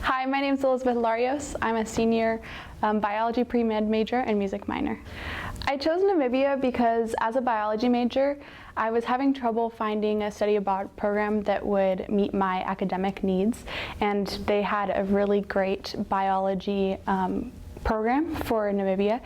Hi, my name is Elizabeth Larios. I'm a senior biology pre-med major and music minor. I chose Namibia because as a biology major, I was having trouble finding a study abroad program that would meet my academic needs, and they had a really great biology program for Namibia.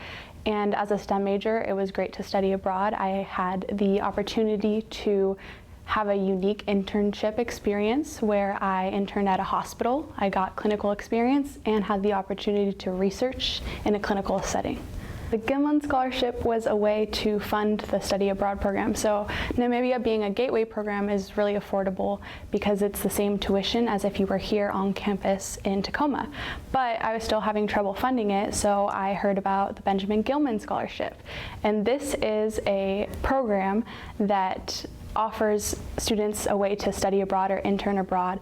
And as a STEM major, it was great to study abroad. I had the opportunity to have a unique internship experience where I interned at a hospital. I got clinical experience and had the opportunity to research in a clinical setting. The Gilman Scholarship was a way to fund the study abroad program. So Namibia, being a gateway program, is really affordable because it's the same tuition as if you were here on campus in Tacoma. But I was still having trouble funding it, so I heard about the Benjamin Gilman Scholarship. And this is a program that offers students a way to study abroad or intern abroad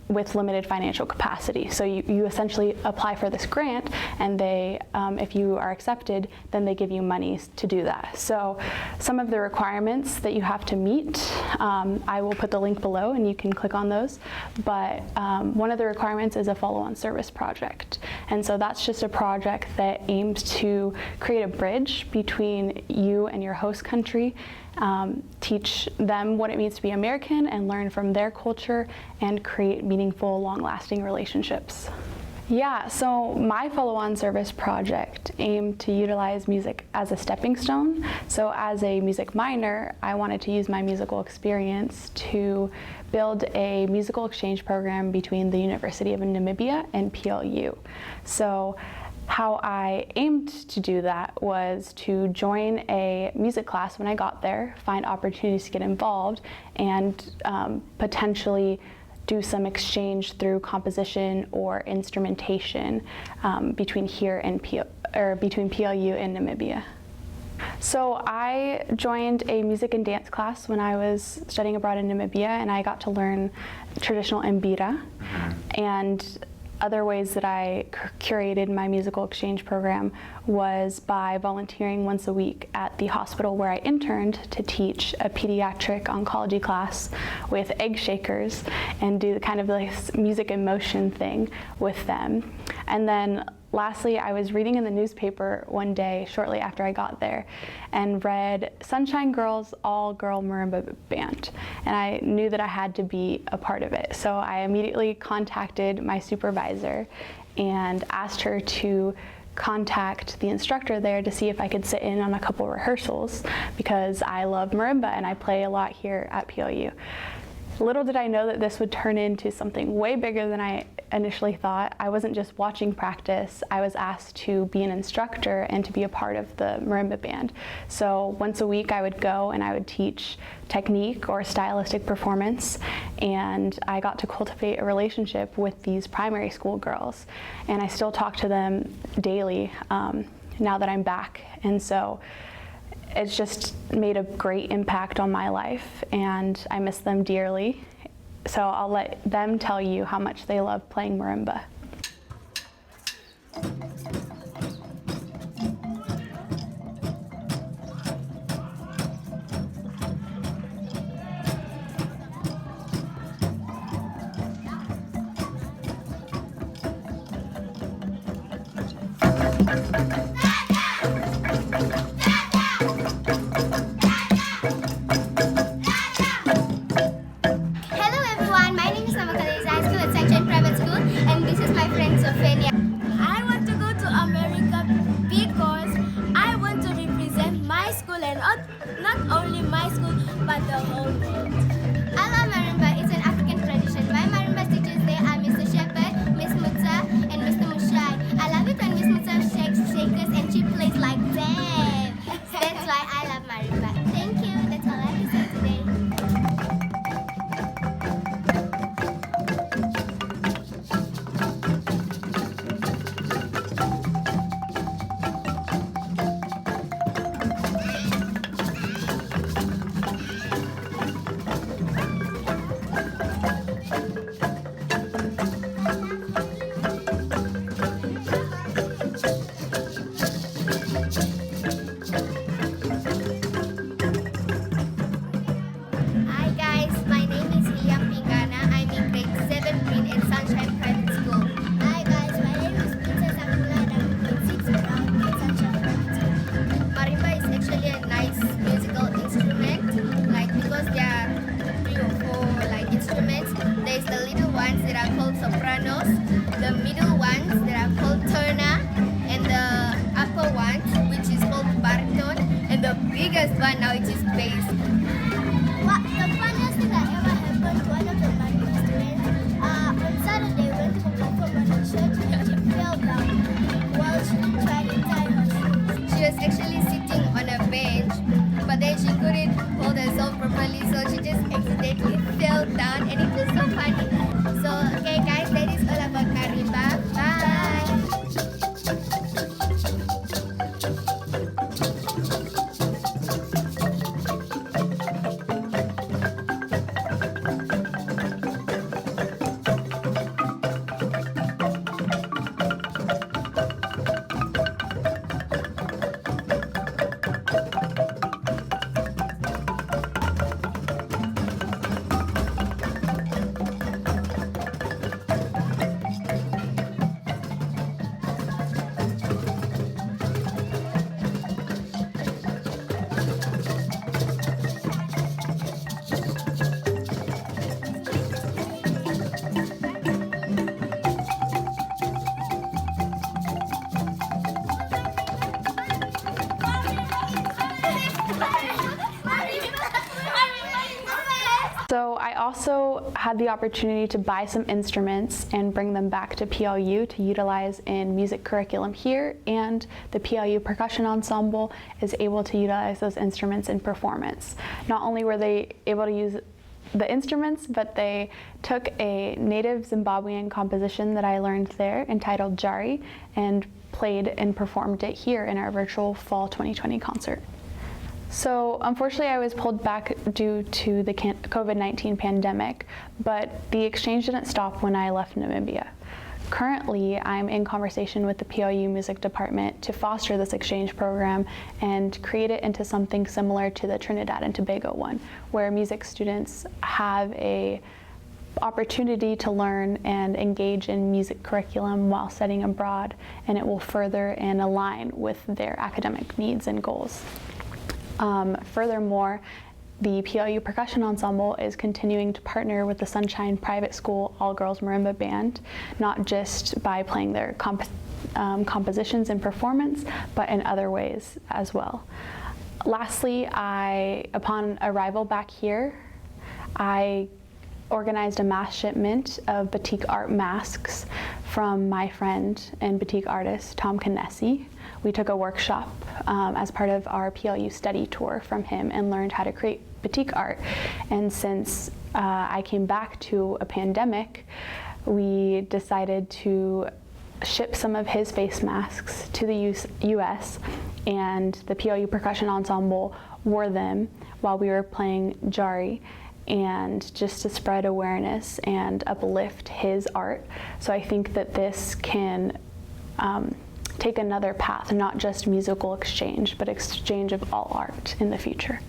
with limited financial capacity. So you essentially apply for this grant, and they, if you are accepted, then they give you money to do that. So some of the requirements that you have to meet, I will put the link below and you can click on those, but one of the requirements is a follow-on service project. And so that's just a project that aims to create a bridge between you and your host country, teach them what it means to be American and learn from their culture and create meaningful, long-lasting relationships. Yeah, so my follow-on service project aimed to utilize music as a stepping stone. So as a music minor, I wanted to use my musical experience to build a musical exchange program between the University of Namibia and PLU. So how I aimed to do that was to join a music class when I got there, find opportunities to get involved, and potentially do some exchange through composition or instrumentation between here and between PLU and Namibia. So I joined a music and dance class when I was studying abroad in Namibia, and I got to learn traditional Mbuira. And other ways that I curated my musical exchange program was by volunteering once a week at the hospital where I interned to teach a pediatric oncology class with egg shakers and do kind of this music and motion thing with them. And then lastly, I was reading in the newspaper one day shortly after I got there and read Sunshine Girls all-girl marimba band, and I knew that I had to be a part of it. So I immediately contacted my supervisor and asked her to contact the instructor there to see if I could sit in on a couple rehearsals because I love marimba and I play a lot here at PLU. Little did I know that this would turn into something way bigger than I initially thought. I wasn't just watching practice, I was asked to be an instructor and to be a part of the marimba band. So once a week I would go and I would teach technique or stylistic performance, and I got to cultivate a relationship with these primary school girls. And I still talk to them daily now that I'm back. And so it's just made a great impact on my life, and I miss them dearly. So I'll let them tell you how much they love playing marimba. I want to go to America because I want to represent my school, and not only my school but the whole world. I love marimba. It's an African tradition. My marimba teachers there are Mr. Shepherd, Miss Mutsa, and Mr. Mushai. I love it when Miss Mutsa shakes shakers and she plays like that. That's why I love marimba. Thank you. That's all I have to say today. sopranos, the middle ones that are called terna, and the upper ones which is called baritone, and the biggest one now which is bass. What the funniest thing that ever happened to one of the marimba students, on Saturday we went to perform at a church and she fell down while she tried to tie her shoes. She was actually sitting on a bench, but then she couldn't hold herself properly, so she just accidentally fell down, and it was so funny. So, okay guys, that is all about marimba. Bye! So I also had the opportunity to buy some instruments and bring them back to PLU to utilize in music curriculum here, and the PLU percussion ensemble is able to utilize those instruments in performance. Not only were they able to use the instruments, but they took a native Zimbabwean composition that I learned there entitled Jari and played and performed it here in our virtual Fall 2020 concert. So unfortunately I was pulled back due to the COVID-19 pandemic, but the exchange didn't stop when I left Namibia. Currently, I'm in conversation with the PLU music department to foster this exchange program and create it into something similar to the Trinidad and Tobago one, where music students have a opportunity to learn and engage in music curriculum while studying abroad, and it will further and align with their academic needs and goals. Furthermore, the PLU Percussion Ensemble is continuing to partner with the Sunshine Private School All-Girls Marimba Band, not just by playing their compositions and performance, but in other ways as well. Lastly, upon arrival back here, I organized a mass shipment of batik art masks from my friend and batik artist, Tom Kinesi. We took a workshop as part of our PLU study tour from him and learned how to create batik art. And since I came back to a pandemic, we decided to ship some of his face masks to the US, and the PLU Percussion Ensemble wore them while we were playing Jari, and just to spread awareness and uplift his art. So I think that this can take another path, not just musical exchange, but exchange of all art in the future.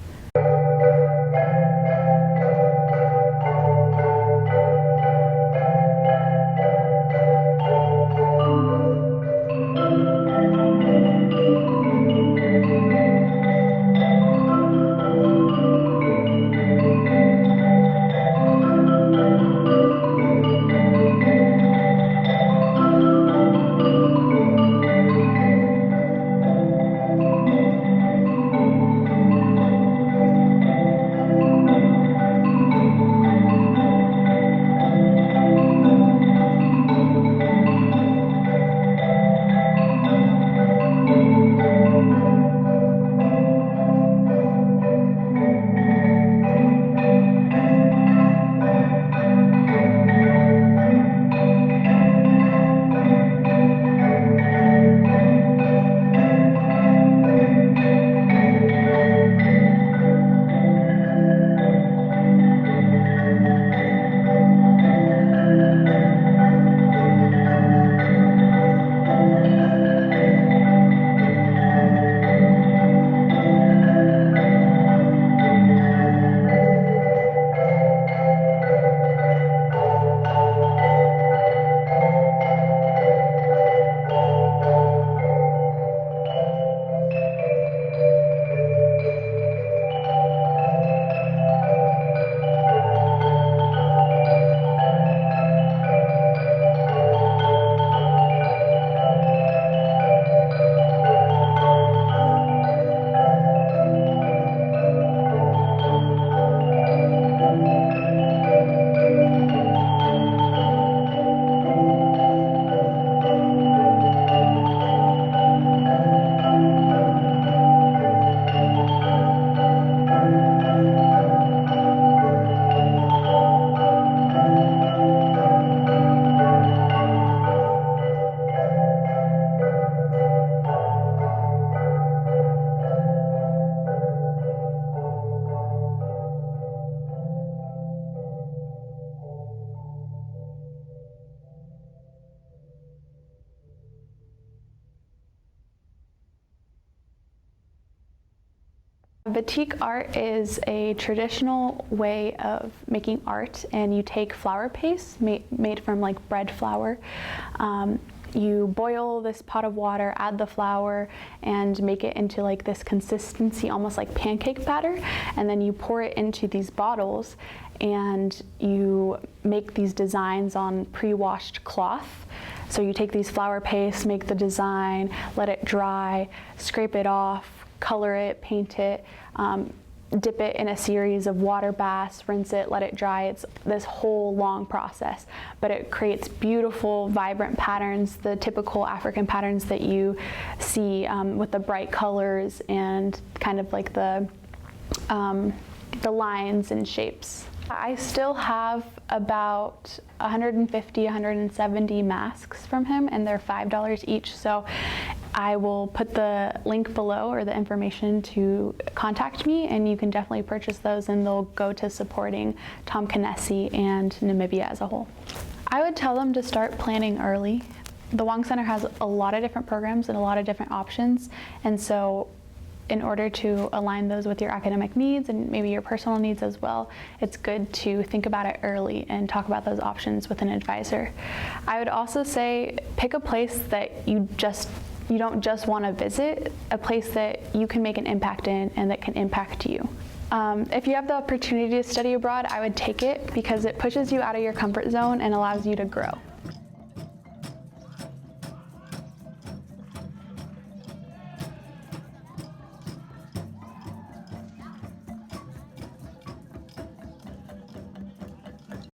Batik art is a traditional way of making art, and you take flour paste made from like bread flour. You boil this pot of water, add the flour, and make it into like this consistency, almost like pancake batter, and then you pour it into these bottles, and you make these designs on pre-washed cloth. So you take these flour paste, make the design, let it dry, scrape it off, color it, paint it, dip it in a series of water baths, rinse it, let it dry. It's this whole long process, but it creates beautiful, vibrant patterns, the typical African patterns that you see with the bright colors and kind of like the lines and shapes. I still have about 150, 170 masks from him, and they're $5 each. So I will put the link below, or the information to contact me, and you can definitely purchase those, and they'll go to supporting Tom Kinesi and Namibia as a whole. I would tell them to start planning early. The Wong Center has a lot of different programs and a lot of different options, and so in order to align those with your academic needs and maybe your personal needs as well, it's good to think about it early and talk about those options with an advisor. I would also say pick a place that you don't just want to visit, a place that you can make an impact in and that can impact you. If you have the opportunity to study abroad, I would take it because it pushes you out of your comfort zone and allows you to grow.